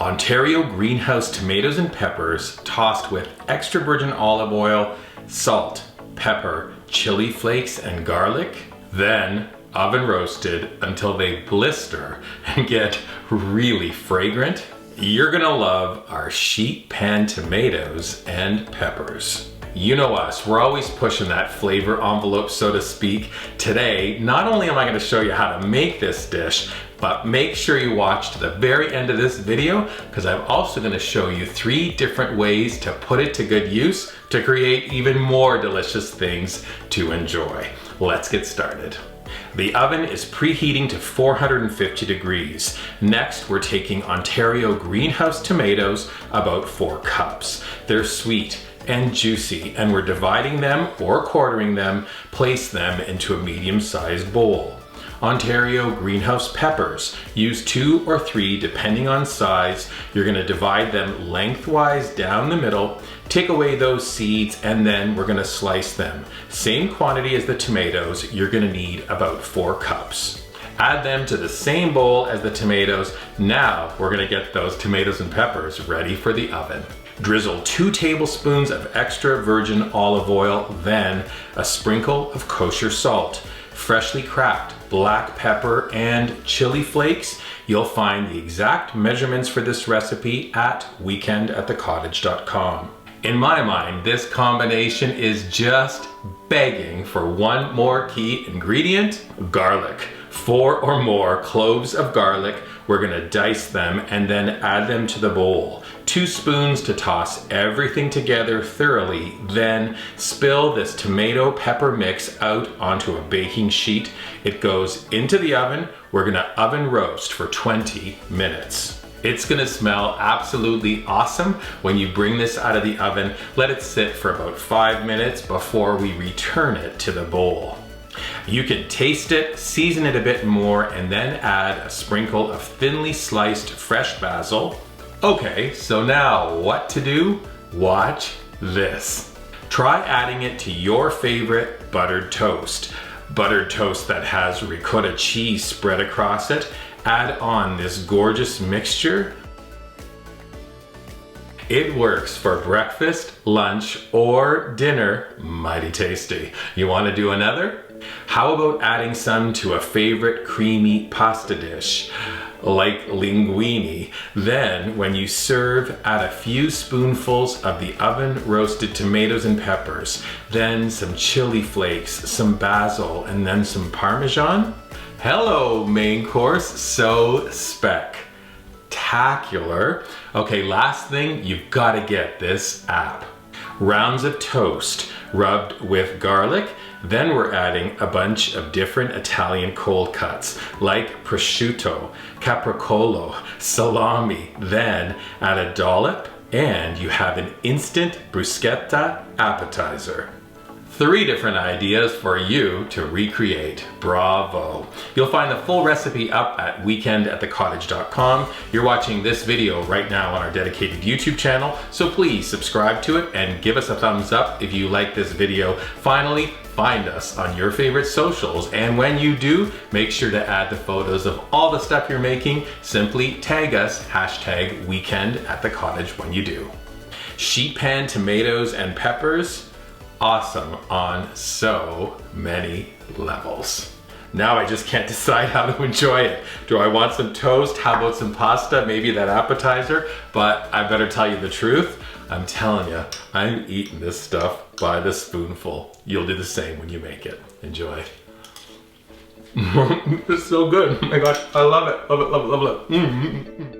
Ontario greenhouse tomatoes and peppers tossed with extra virgin olive oil, salt, pepper, chili flakes, and garlic. Then oven roasted until they blister and get really fragrant. You're gonna love our sheet pan tomatoes and peppers. You know us, we're always pushing that flavor envelope, so to speak. Today, not only am I gonna show you how to make this dish, but make sure you watch to the very end of this video, because I'm also gonna show you 3 different ways to put it to good use to create even more delicious things to enjoy. Let's get started. The oven is preheating to 450 degrees. Next, we're taking Ontario greenhouse tomatoes, about 4 cups. They're sweet and juicy, and we're dividing them or quartering them, place them into a medium-sized bowl. Ontario greenhouse peppers, use 2 or 3 depending on size. You're gonna divide them lengthwise down the middle, take away those seeds, and then we're gonna slice them. Same quantity as the tomatoes, you're gonna need about 4 cups. Add them to the same bowl as the tomatoes. Now we're gonna get those tomatoes and peppers ready for the oven. Drizzle 2 tablespoons of extra virgin olive oil, then a sprinkle of kosher salt, freshly cracked black pepper, and chili flakes. You'll find the exact measurements for this recipe at weekendatthecottage.com. In my mind, this combination is just begging for one more key ingredient: garlic. 4 or more cloves of garlic. We're gonna dice them and then add them to the bowl. 2 spoons to toss everything together thoroughly, then spill this tomato pepper mix out onto a baking sheet. It goes into the oven. We're gonna oven roast for 20 minutes. It's gonna smell absolutely awesome when you bring this out of the oven. Let it sit for about 5 minutes before we return it to the bowl. You can taste it, season it a bit more, and then add a sprinkle of thinly sliced fresh basil. Okay, so now what to do? Watch this. Try adding it to your favorite buttered toast. Buttered toast that has ricotta cheese spread across it. Add on this gorgeous mixture. It works for breakfast, lunch, or dinner. Mighty tasty. You want to do another? How about adding some to a favorite creamy pasta dish, like linguine? Then, when you serve, add a few spoonfuls of the oven roasted tomatoes and peppers, then some chili flakes, some basil, and then some Parmesan. Hello, main course, so spectacular. Okay, last thing, you've got to get this app. Rounds of toast rubbed with garlic. Then we're adding a bunch of different Italian cold cuts like prosciutto, capricolo, salami. Then add a dollop and you have an instant bruschetta appetizer. 3 different ideas for you to recreate. Bravo. You'll find the full recipe up at weekendatthecottage.com. You're watching this video right now on our dedicated YouTube channel, so please subscribe to it and give us a thumbs up if you like this video. Finally, find us on your favorite socials, and when you do, make sure to add the photos of all the stuff you're making. Simply tag us, #weekendatthecottage when you do. Sheet pan tomatoes and peppers. Awesome on so many levels. Now I just can't decide how to enjoy it. Do I want some toast? How about some pasta? Maybe that appetizer? But I better tell you the truth. I'm telling you, I'm eating this stuff by the spoonful. You'll do the same when you make it. Enjoy. It's so good. Oh my gosh, I love it. Love it, love it, love it.